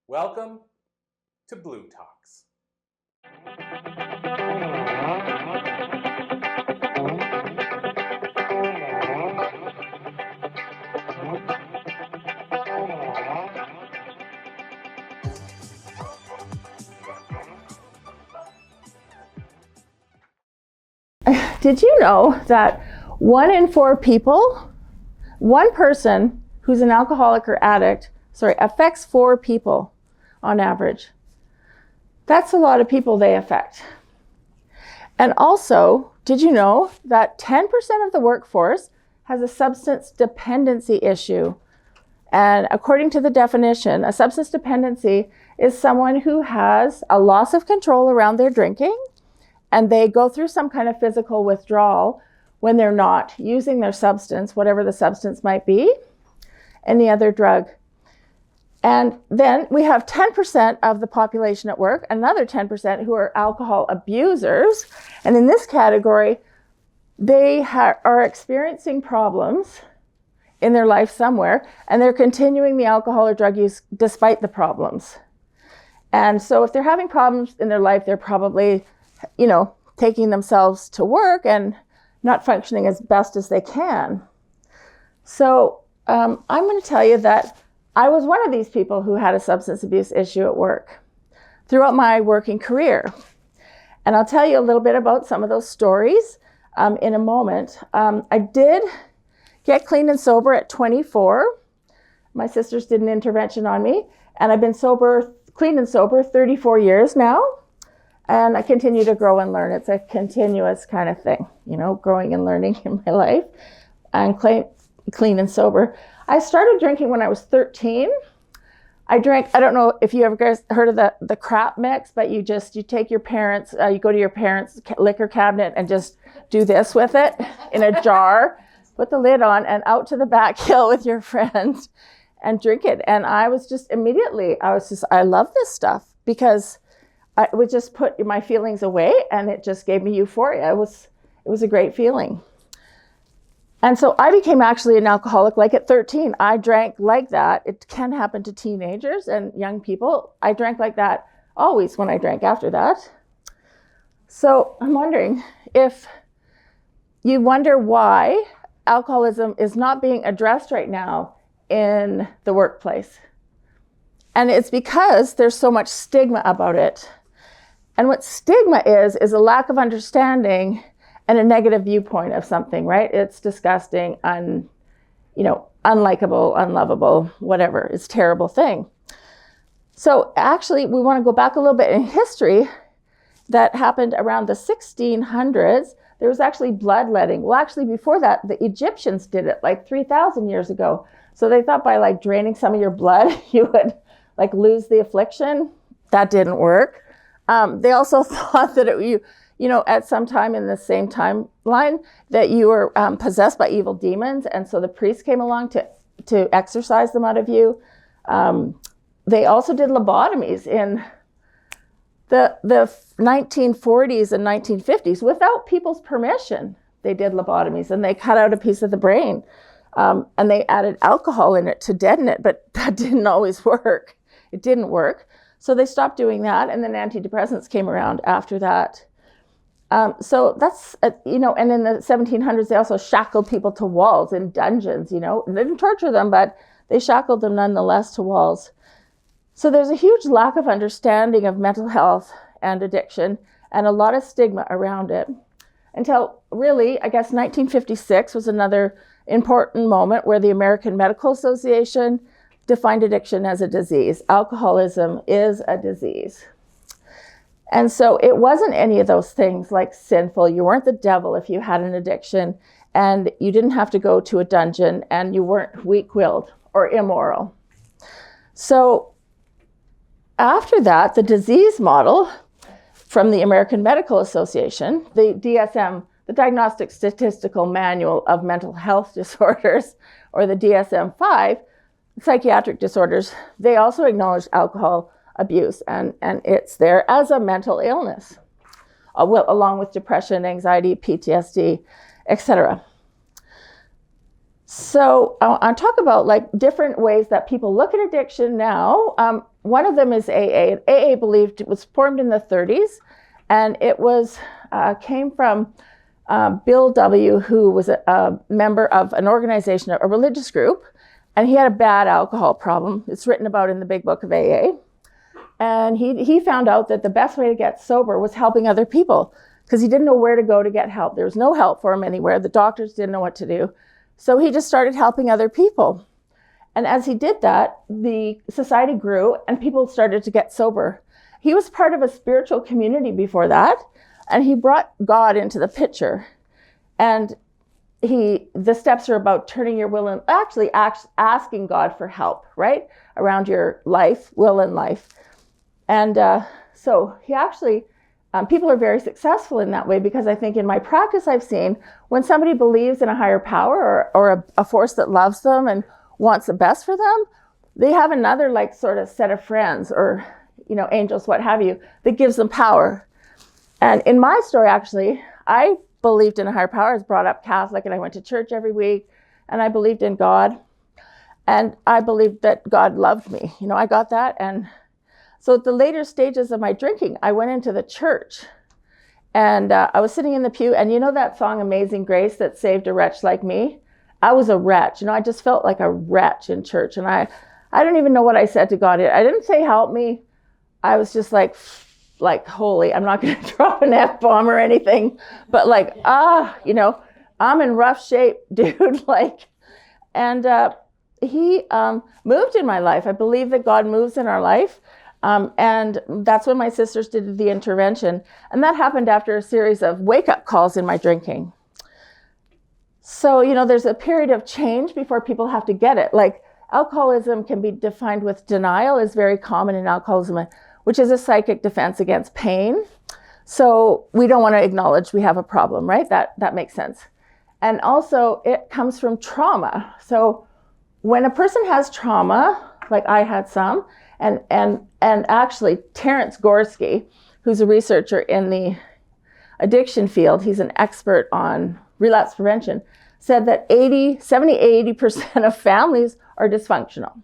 Welcome to Blue Talks. Did you know that 1 in 4 people, one person who's an alcoholic or addict, affects 4 people on average? That's a lot of people they affect. And also, did you know that 10% of the workforce has a substance dependency issue? And according to the definition, a substance dependency is someone who has a loss of control around their drinking, and they go through some kind of physical withdrawal when they're not using their substance, whatever the substance might be, any other drug. And then we have 10% of the population at work, another 10% who are alcohol abusers. And in this category, they are experiencing problems in their life somewhere, and they're continuing the alcohol or drug use despite the problems. And so if they're having problems in their life, they're probably taking themselves to work and not functioning as best as they can. So I'm going to tell you that I was one of these people who had a substance abuse issue at work throughout my working career. And I'll tell you a little bit about some of those stories in a moment. I did get clean and sober at 24. My sisters did an intervention on me, and I've been clean and sober 34 years now. And I continue to grow and learn. It's a continuous kind of thing, growing and learning in my life. I'm clean and sober. I started drinking when I was 13. I don't know if you ever guys heard of the crap mix, but you take your parents, you go to your parents' liquor cabinet and just do this with it in a jar, put the lid on, and out to the back hill with your friends and drink it. And I was just immediately, I love this stuff because I would just put my feelings away, and it just gave me euphoria. It was a great feeling. And so I became actually an alcoholic like at 13. I drank like that. It can happen to teenagers and young people. I drank like that always when I drank after that. So I'm wondering if you wonder why alcoholism is not being addressed right now in the workplace. And it's because there's so much stigma about it. And what stigma is a lack of understanding and a negative viewpoint of something, right? It's disgusting, unlikable, unlovable, whatever. It's a terrible thing. So actually, we want to go back a little bit in history that happened around the 1600s. There was actually bloodletting. Well, actually, before that, the Egyptians did it like 3,000 years ago. So they thought by draining some of your blood, you would lose the affliction. That didn't work. They also thought that at some time in the same timeline that you were possessed by evil demons, and so the priests came along to exorcise them out of you. They also did lobotomies in the 1940s and 1950s without people's permission. They did lobotomies, and they cut out a piece of the brain, and they added alcohol in it to deaden it, but that didn't always work. It didn't work. So they stopped doing that, and then antidepressants came around after that. So that's, and in the 1700s, they also shackled people to walls in dungeons, They didn't torture them, but they shackled them nonetheless to walls. So there's a huge lack of understanding of mental health and addiction, and a lot of stigma around it. Until really, I guess 1956 was another important moment where the American Medical Association defined addiction as a disease. Alcoholism is a disease. And so it wasn't any of those things like sinful. You weren't the devil if you had an addiction, and you didn't have to go to a dungeon, and you weren't weak-willed or immoral. So after that, the disease model from the American Medical Association, the DSM, the Diagnostic Statistical Manual of Mental Health Disorders, or the DSM-5, psychiatric disorders, they also acknowledged alcohol abuse, and it's there as a mental illness, along with depression, anxiety, PTSD, etc. So I'll talk about different ways that people look at addiction now. one of them is AA. AA believed it was formed in the 30s, and it was came from Bill W., who was a member of an organization, a religious group, and he had a bad alcohol problem. It's written about in the big book of AA. And he found out that the best way to get sober was helping other people, because he didn't know where to go to get help. There was no help for him anywhere. The doctors didn't know what to do. So he just started helping other people. And as he did that, the society grew and people started to get sober. He was part of a spiritual community before that, and he brought God into the picture. And the steps are about turning your will and actually asking God for help, right? Around your life, will and life. And so he actually, people are very successful in that way, because I think in my practice I've seen when somebody believes in a higher power or a force that loves them and wants the best for them, they have another like sort of set of friends or, angels, what have you, that gives them power. And in my story, actually, I believed in a higher power. I was brought up Catholic and I went to church every week, and I believed in God, and I believed that God loved me. I got that. And so at the later stages of my drinking, I went into the church, and I was sitting in the pew, and that song Amazing Grace that saved a wretch like me? I was a wretch. I just felt like a wretch in church, and I don't even know what I said to God. I didn't say help me. I was just like holy, I'm not going to drop an F-bomb or anything, but I'm in rough shape, dude. And he moved in my life. I believe that God moves in our life. And that's when my sisters did the intervention. And that happened after a series of wake-up calls in my drinking. So, there's a period of change before people have to get it. Like alcoholism can be defined with denial is very common in alcoholism, which is a psychic defense against pain. So we don't want to acknowledge we have a problem, right? That makes sense. And also it comes from trauma. So when a person has trauma, like I had some, and actually Terence Gorski, who's a researcher in the addiction field, he's an expert on relapse prevention, said that 70-80% of families are dysfunctional.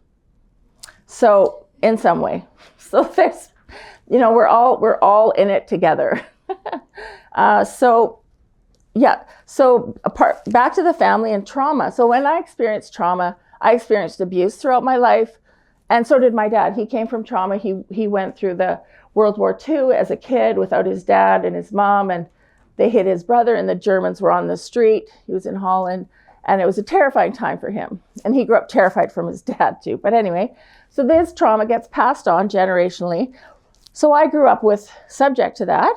So in some way. So there's, we're all in it together. So back to the family and trauma. So when I experienced trauma, I experienced abuse throughout my life, and so did my dad. He came from trauma. He went through the World War II as a kid without his dad and his mom, and they hit his brother, and the Germans were on the street. He was in Holland, and it was a terrifying time for him. And he grew up terrified from his dad too. But anyway, so this trauma gets passed on generationally. So I grew up subject to that.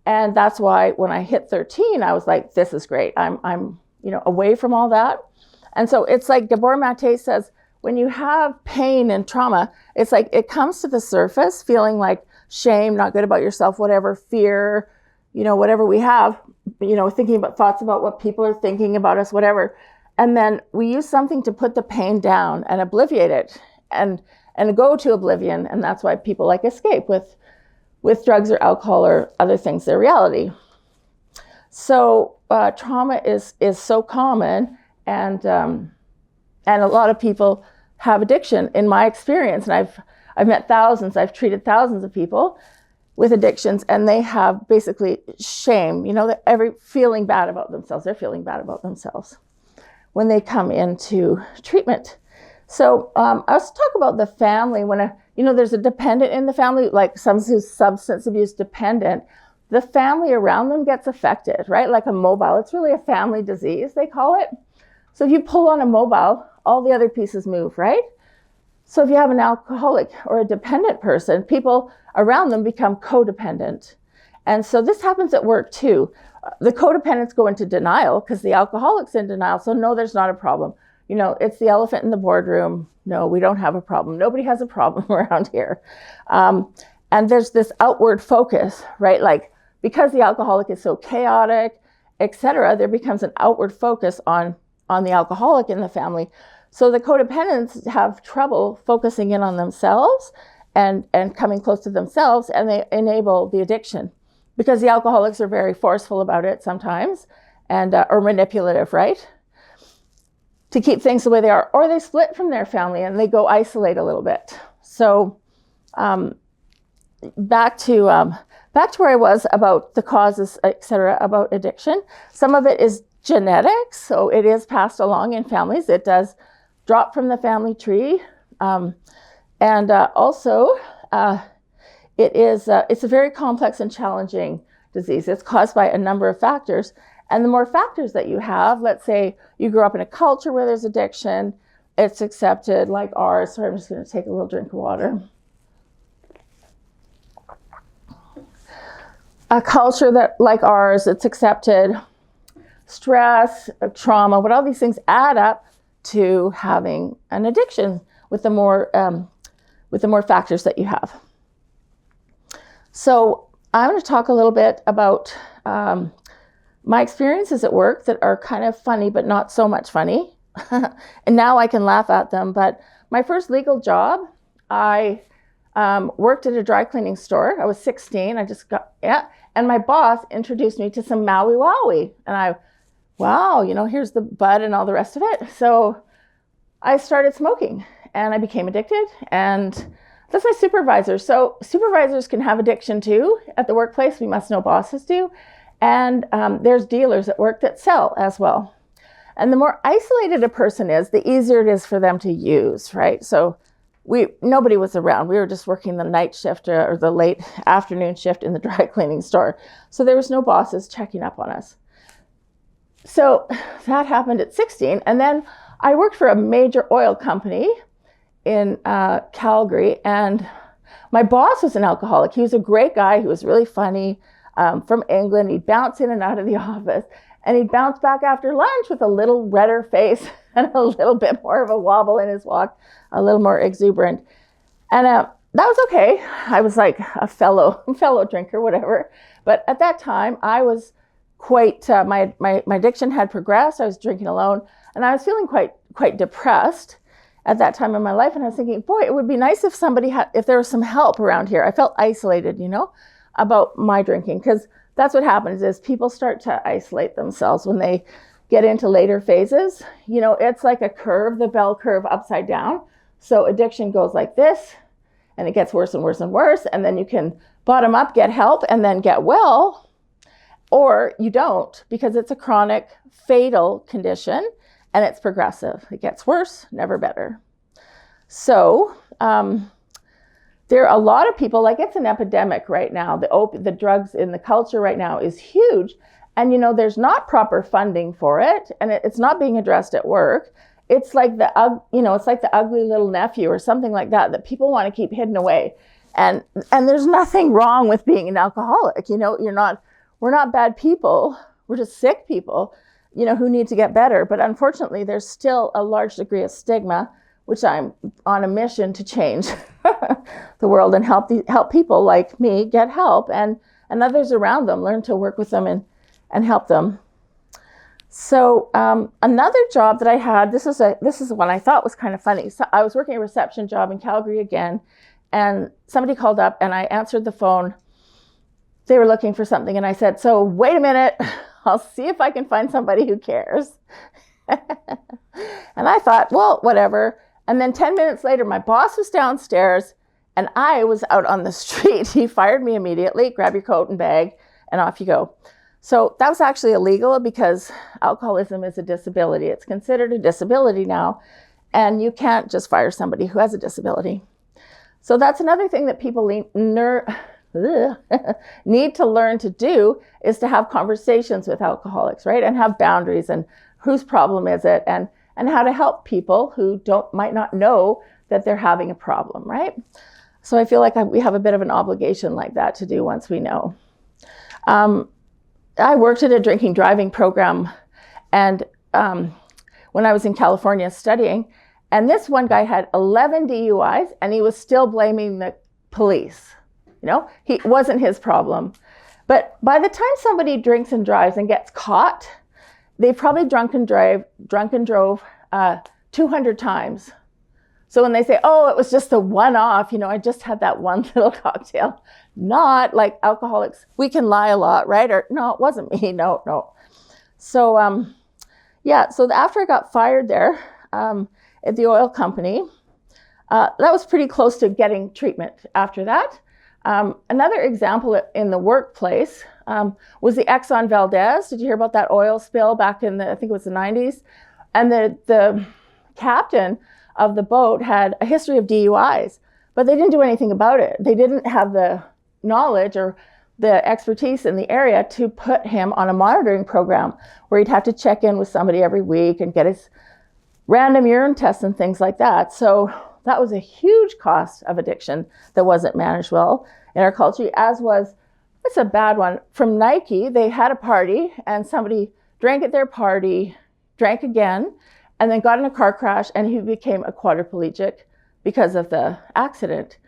And that's why when I hit 13, I was like, this is great. I'm away from all that. And so it's like Gabor Mate says, when you have pain and trauma, it's like it comes to the surface, feeling like shame, not good about yourself, whatever, fear, whatever we have, thinking about thoughts about what people are thinking about us, whatever. And then we use something to put the pain down and obliviate it and go to oblivion. And that's why people escape with drugs or alcohol or other things, their reality. So trauma is so common, and a lot of people have addiction in my experience. And I've met thousands, I've treated thousands of people with addictions, and they have basically shame, feeling bad about themselves. They're feeling bad about themselves when they come into treatment. So let's talk about the family. When there's a dependent in the family, like someone who's substance abuse dependent, the family around them gets affected, right? Like a mobile. It's really a family disease, they call it. So if you pull on a mobile, all the other pieces move, right? So if you have an alcoholic or a dependent person, people around them become codependent. And so this happens at work too. The codependents go into denial because the alcoholic's in denial. So no, there's not a problem. It's the elephant in the boardroom. No, we don't have a problem. Nobody has a problem around here. And there's this outward focus, right? Like because the alcoholic is so chaotic, etc., there becomes an outward focus on the alcoholic in the family. So the codependents have trouble focusing in on themselves and coming close to themselves, and they enable the addiction because the alcoholics are very forceful about it sometimes and or manipulative, right? To keep things the way they are, or they split from their family and they go isolate a little bit. So back to where I was about the causes, etc., about addiction. Some of it is genetics, so it is passed along in families. It does drop from the family tree, and also it's a very complex and challenging disease. It's caused by a number of factors, and the more factors that you have, let's say you grew up in a culture where there's addiction, it's accepted, like ours. So I'm just going to take a little drink of water. A culture that, like ours, it's accepted. Stress, trauma, what all these things add up to having an addiction with the more factors that you have. So I'm going to talk a little bit about my experiences at work that are kind of funny, but not so much funny. And now I can laugh at them. But my first legal job, I worked at a dry cleaning store. I was 16. And my boss introduced me to some Maui Wowie. And wow, here's the bud and all the rest of it. So I started smoking and I became addicted. And that's my supervisor. So supervisors can have addiction too at the workplace. We must know bosses do. And there's dealers at work that sell as well. And the more isolated a person is, the easier it is for them to use, right? So nobody was around. We were just working the night shift or the late afternoon shift in the dry cleaning store. So there was no bosses checking up on us. So that happened at 16. And then I worked for a major oil company in Calgary. And my boss was an alcoholic. He was a great guy. He was really funny, from England. He'd bounce in and out of the office. And he'd bounce back after lunch with a little redder face and a little bit more of a wobble in his walk, a little more exuberant. And that was okay. I was like a fellow drinker, whatever. But at that time, I was quite, my addiction had progressed. I was drinking alone. And I was feeling quite depressed at that time in my life. And I was thinking, boy, it would be nice if if there was some help around here. I felt isolated, about my drinking, because that's what happens is people start to isolate themselves when they get into later phases. It's like a curve, the bell curve upside down. So addiction goes like this, and it gets worse and worse and worse. And then you can bottom up, get help, and then get well, or you don't, because it's a chronic, fatal condition, and it's progressive. It gets worse, never better. So there are a lot of people, like it's an epidemic right now. The drugs in the culture right now is huge. And, there's not proper funding for it. And it's not being addressed at work. It's like the ugly little nephew or something like that people want to keep hidden away. And there's nothing wrong with being an alcoholic. We're not bad people. We're just sick people, who need to get better. But unfortunately, there's still a large degree of stigma, which I'm on a mission to change the world and help people like me get help and others around them, learn to work with them and help them. So another job that I had, this is one I thought was kind of funny. So I was working a reception job in Calgary again, and somebody called up and I answered the phone. They were looking for something and I said, so wait a minute, I'll see if I can find somebody who cares. And I thought, well, whatever. And then 10 minutes later, my boss was downstairs and I was out on the street. He fired me immediately, grab your coat and bag, and off you go. So that was actually illegal because alcoholism is a disability. It's considered a disability now, and you can't just fire somebody who has a disability. So that's another thing that people need to learn to do, is to have conversations with alcoholics, right? And have boundaries, and whose problem is it, and how to help people who might not know that they're having a problem, right? So I feel like we have a bit of an obligation like that to do once we know. I worked at a drinking driving program, and when I was in California studying, and this one guy had 11 DUIs, and he was still blaming the police. It wasn't his problem. But by the time somebody drinks and drives and gets caught, they probably drunk and drove 200 times. So when they say, oh, it was just a one-off, I just had that one little cocktail. Not like alcoholics. We can lie a lot, right? Or no, it wasn't me. No. So, so after I got fired there at the oil company, that was pretty close to getting treatment after that. Another example in the workplace was the Exxon Valdez. Did you hear about that oil spill back in I think it was the 90s? And the captain of the boat had a history of DUIs, but they didn't do anything about it. They didn't have the knowledge or the expertise in the area to put him on a monitoring program where he'd have to check in with somebody every week and get his random urine tests and things like that. So that was a huge cost of addiction that wasn't managed well in our culture, as was, it's a bad one, from Nike. They had a party and somebody drank at their party, drank again, and then got in a car crash, and he became a quadriplegic because of the accident.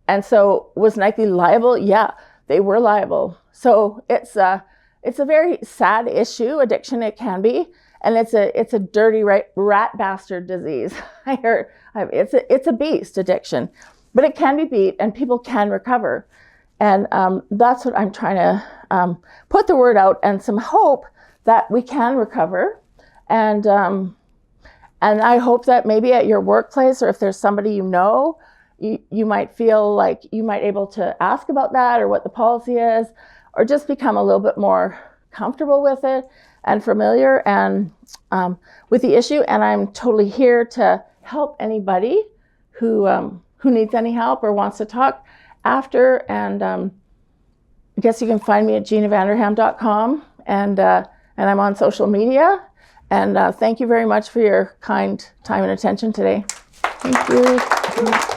And so was Nike liable? Yeah, they were liable. So it's a very sad issue, addiction it can be, and it's a dirty rat bastard disease. I heard it's a beast, addiction, but it can be beat and people can recover. And that's what I'm trying to put the word out and some hope that we can recover. And I hope that maybe at your workplace, or if there's somebody you know, you might feel like you might able to ask about that or what the policy is, or just become a little bit more comfortable with it and familiar and with the issue. And I'm totally here to help anybody who needs any help or wants to talk after. And I guess you can find me at ginavanderham.com, and I'm on social media. And thank you very much for your kind time and attention today. Thank you.